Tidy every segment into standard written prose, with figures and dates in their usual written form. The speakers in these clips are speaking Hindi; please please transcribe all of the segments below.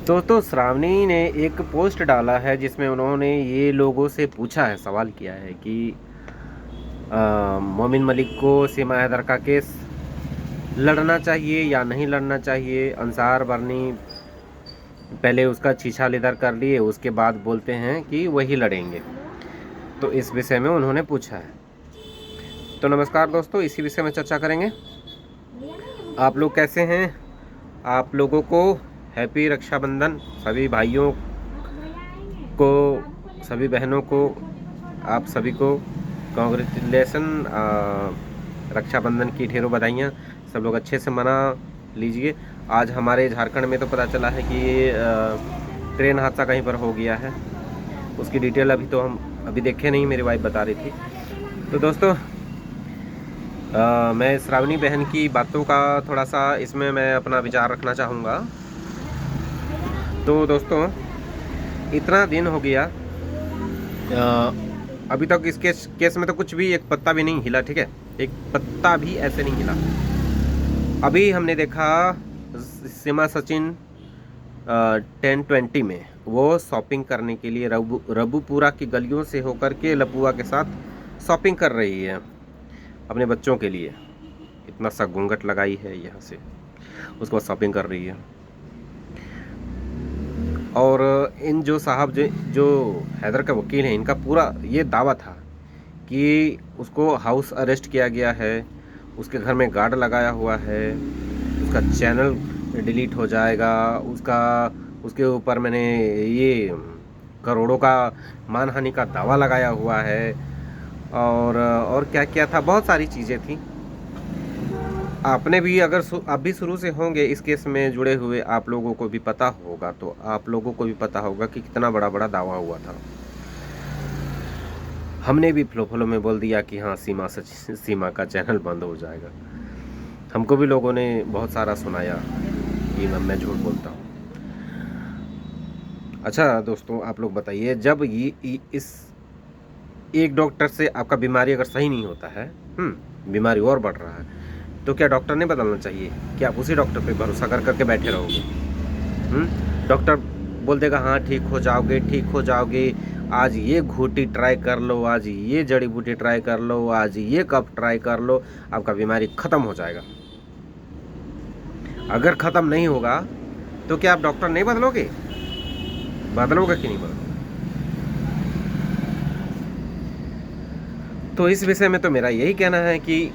तो श्रावणी ने एक पोस्ट डाला है जिसमें उन्होंने ये लोगों से पूछा है, सवाल किया है कि मोमिन मलिक को सीमा हैदर का केस लड़ना चाहिए या नहीं लड़ना चाहिए। अंसार बरनी पहले उसका छीछालिदर कर लिए, उसके बाद बोलते हैं कि वही लड़ेंगे। तो इस विषय में उन्होंने पूछा है। तो नमस्कार दोस्तों, इसी विषय में चर्चा करेंगे। आप लोग कैसे हैं? आप लोगों को हैप्पी रक्षाबंधन। सभी भाइयों को, सभी बहनों को, आप सभी को कॉन्ग्रेचुलेसन। रक्षाबंधन की ढेरों बधाइयाँ। सब लोग अच्छे से मना लीजिए। आज हमारे झारखंड में तो पता चला है कि ट्रेन हादसा कहीं पर हो गया है। उसकी डिटेल हम अभी देखे नहीं, मेरी वाइफ बता रही थी। तो दोस्तों, मैं श्रावणी बहन की बातों का थोड़ा सा इसमें मैं अपना विचार रखना चाहूँगा। तो दोस्तों, इतना दिन हो गया, अभी तक इस केस में तो कुछ भी एक पत्ता भी नहीं हिला। ठीक है, एक पत्ता भी ऐसे नहीं हिला। अभी हमने देखा सीमा सचिन 10-20 में वो शॉपिंग करने के लिए रबुपुरा की गलियों से होकर के लपुआ के साथ शॉपिंग कर रही है अपने बच्चों के लिए। इतना सा घूंघट लगाई है यहाँ से, उसके बाद शॉपिंग कर रही है। और इन जो साहब जो हैदर का वकील हैं, इनका पूरा ये दावा था कि उसको हाउस अरेस्ट किया गया है, उसके घर में गार्ड लगाया हुआ है, उसका चैनल डिलीट हो जाएगा, उसके ऊपर मैंने ये करोड़ों का मानहानि का दावा लगाया हुआ है। और क्या क्या था, बहुत सारी चीज़ें थी। आपने भी अगर आप भी शुरू से होंगे इस केस में जुड़े हुए, आप लोगों को भी पता होगा, तो आप लोगों को भी पता होगा कि कितना बड़ा बड़ा दावा हुआ था। हमने भी फ्लो में बोल दिया कि हाँ, सीमा का चैनल बंद हो जाएगा। हमको भी लोगों ने बहुत सारा सुनाया कि मैं झूठ बोलता हूँ। अच्छा दोस्तों, आप लोग बताइए, जब इस एक डॉक्टर से आपका बीमारी अगर सही नहीं होता है, बीमारी और बढ़ रहा है, तो क्या डॉक्टर नहीं बदलना चाहिए? क्या आप उसी डॉक्टर पे भरोसा कर करके बैठे रहोगे? डॉक्टर बोल देगा हाँ ठीक हो जाओगे, ठीक हो जाओगे, आज ये घूटी ट्राई कर लो, आज ये जड़ी बूटी ट्राई कर लो, आज ये कप ट्राई कर लो, आपका बीमारी ख़त्म हो जाएगा। अगर ख़त्म नहीं होगा तो क्या आप डॉक्टर नहीं बदलोगे? बदलोगे कि नहीं बदलोगे? तो इस विषय में तो मेरा यही कहना है कि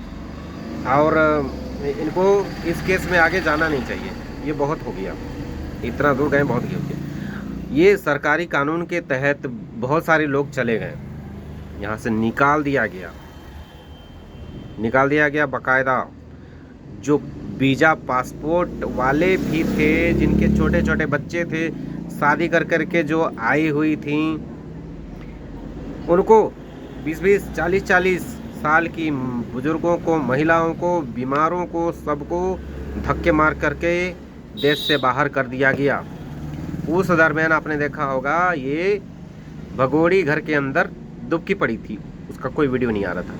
और इनको इस केस में आगे जाना नहीं चाहिए। ये बहुत हो गया, इतना दूर गए, बहुत हो गया। ये सरकारी कानून के तहत बहुत सारे लोग चले गए, यहाँ से निकाल दिया गया बाकायदा। जो वीज़ा पासपोर्ट वाले भी थे, जिनके छोटे छोटे बच्चे थे, शादी कर करके जो आई हुई थी, उनको 20-20, 40-40 साल की बुजुर्गों को, महिलाओं को, बीमारों को, सबको धक्के मार करके देश से बाहर कर दिया गया। उस दरमियान आपने देखा होगा, ये भगोड़ी घर के अंदर दुबकी पड़ी थी, उसका कोई वीडियो नहीं आ रहा था।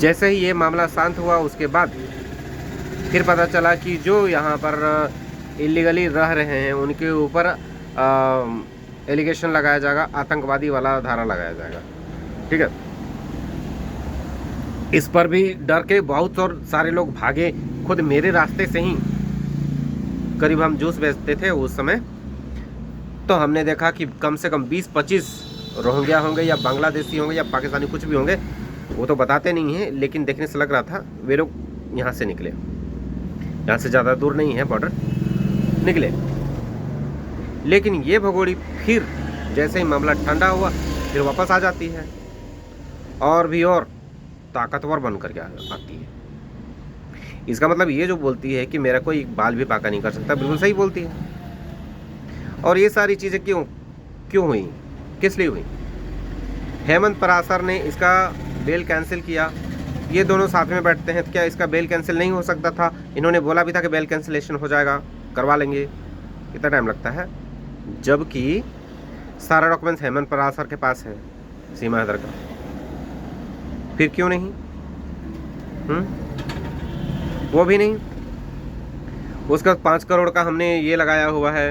जैसे ही ये मामला शांत हुआ, उसके बाद फिर पता चला कि जो यहाँ पर इलीगली रह रहे हैं उनके ऊपर एलिगेशन लगाया जाएगा, आतंकवादी वाला धारा लगाया जाएगा। ठीक है, इस पर भी डर के बहुत और सारे लोग भागे। खुद मेरे रास्ते से ही करीब, हम जूस बेचते थे उस समय, तो हमने देखा कि कम से कम 20-25 रोहिंग्या होंगे या बांग्लादेशी होंगे या पाकिस्तानी, कुछ भी होंगे, वो तो बताते नहीं हैं, लेकिन देखने से लग रहा था वे लोग यहाँ से निकले, यहाँ से ज़्यादा दूर नहीं है बॉर्डर, निकले। लेकिन ये भगोड़ी फिर जैसे ही मामला ठंडा हुआ फिर वापस आ जाती है, और भी और ताकतवर बन कर के आती है। इसका मतलब ये जो बोलती है कि मेरा कोई बाल भी पाका नहीं कर सकता, बिल्कुल सही बोलती है। और ये सारी चीज़ें क्यों हुई, किस लिए हुई? हेमंत पराशर ने इसका बेल कैंसिल किया। ये दोनों साथ में बैठते हैं, तो क्या इसका बेल कैंसिल नहीं हो सकता था? इन्होंने बोला भी था कि बेल कैंसिलेशन हो जाएगा, करवा लेंगे। कितना टाइम लगता है, जबकि सारा डॉक्यूमेंट्स हेमंत पराशर के पास है, सीमा हैदर का। फिर क्यों नहीं? वो भी नहीं। उसका 5 करोड़ का हमने ये लगाया हुआ है,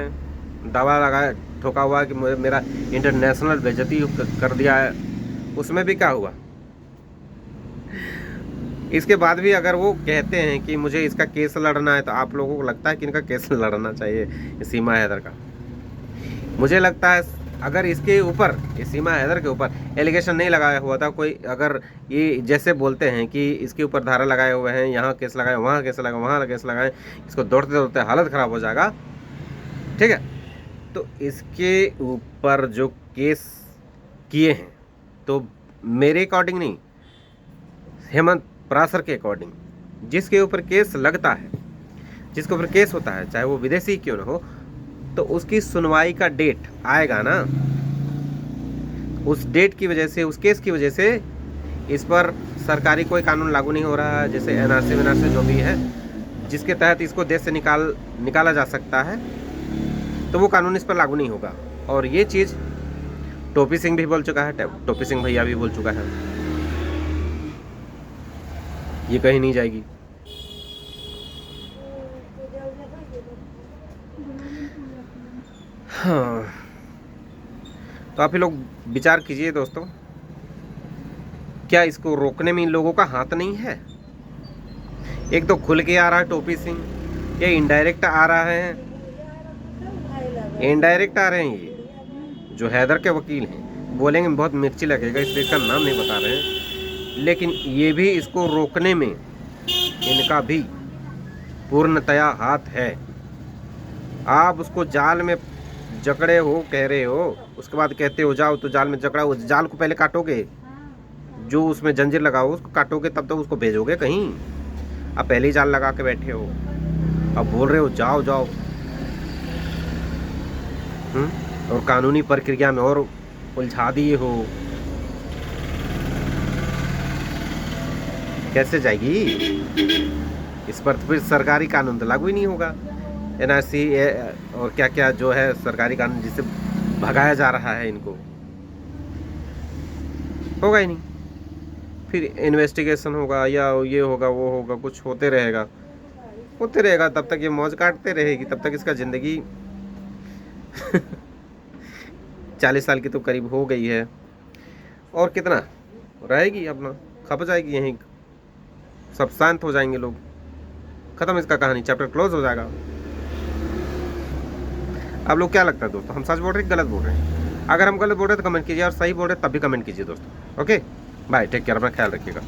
दावा लगाया, ठोका हुआ है कि मेरा इंटरनेशनल बेइज्जती कर दिया है, उसमें भी क्या हुआ? इसके बाद भी अगर वो कहते हैं कि मुझे इसका केस लड़ना है, तो आप लोगों को लगता है कि इनका केस लड़ना चाहिए सीमा हैदर का? मुझे लगता है अगर इसके ऊपर, इस सीमा हैदर के ऊपर एलिगेशन नहीं लगाया हुआ था कोई, अगर ये जैसे बोलते हैं कि इसके ऊपर धारा लगाए हुए हैं, यहाँ केस लगाए, वहाँ केस लगाए, वहाँ केस लगाए, इसको दौड़ते दौड़ते हालत ख़राब हो जाएगा, ठीक है, तो इसके ऊपर जो केस किए हैं, तो मेरे अकॉर्डिंग नहीं, हेमंत परासर के अकॉर्डिंग, जिसके ऊपर केस लगता है, जिसके ऊपर केस होता है, चाहे वो विदेशी क्यों ना हो, तो उसकी सुनवाई का डेट आएगा ना, उस डेट की वजह से, उस केस की वजह से इस पर सरकारी कोई कानून लागू नहीं हो रहा है, जैसे एनआरसी वेनआरसी जो भी है, जिसके तहत इसको देश से निकाला जा सकता है, तो वो कानून इस पर लागू नहीं होगा। और ये चीज़ टोपी सिंह भी बोल चुका है, टोपी सिंह भैया भी बोल चुका है, ये कहीं नहीं जाएगी। हाँ, तो आप ही लोग विचार कीजिए दोस्तों, क्या इसको रोकने में इन लोगों का हाथ नहीं है? एक तो खुल के आ रहा है टोपी सिंह, ये इनडायरेक्ट आ रहा है, इनडायरेक्ट आ रहे हैं। ये जो हैदर के वकील हैं, बोलेंगे बहुत मिर्ची लगेगा इसलिए इसका नाम नहीं बता रहे हैं, लेकिन ये भी इसको रोकने में इनका भी पूर्णतया हाथ है। आप उसको जाल में जकड़े हो, कह रहे हो, उसके बाद कहते हो जाओ तो जाल में जकड़ा, उस जाल को पहले काटोगे, जो उसमें जंजीर लगाओ उसको काटोगे, तब तो उसको भेजोगे कहीं। आप पहले ही जाल लगा के बैठे हो, अब बोल रहे हो जाओ जाओ, और कानूनी प्रक्रिया में और उलझा दिए हो। कैसे जाएगी इस पर? तो फिर सरकारी कानून तो लागू ही नहीं होगा, एनआरसी और क्या क्या जो है सरकारी कानून जिससे भगाया जा रहा है इनको, होगा ही नहीं। फिर इन्वेस्टिगेशन होगा या ये होगा वो होगा, कुछ होते रहेगा तब तक ये मौज काटते रहेगी, तब तक इसका ज़िंदगी 40 साल की तो करीब हो गई है, और कितना रहेगी, अपना खप जाएगी यहीं, सब शांत हो जाएंगे लोग, खत्म इसका कहानी, चैप्टर क्लोज हो जाएगा। आप लोग क्या लगता है दोस्तों, हम सच बोल रहे हैं गलत बोल रहे हैं? अगर हम गलत बोल रहे हैं तो कमेंट कीजिए, और सही बोल रहे हैं तब भी कमेंट कीजिए दोस्तों। ओके बाय, टेक केयर, अपना ख्याल रखिएगा।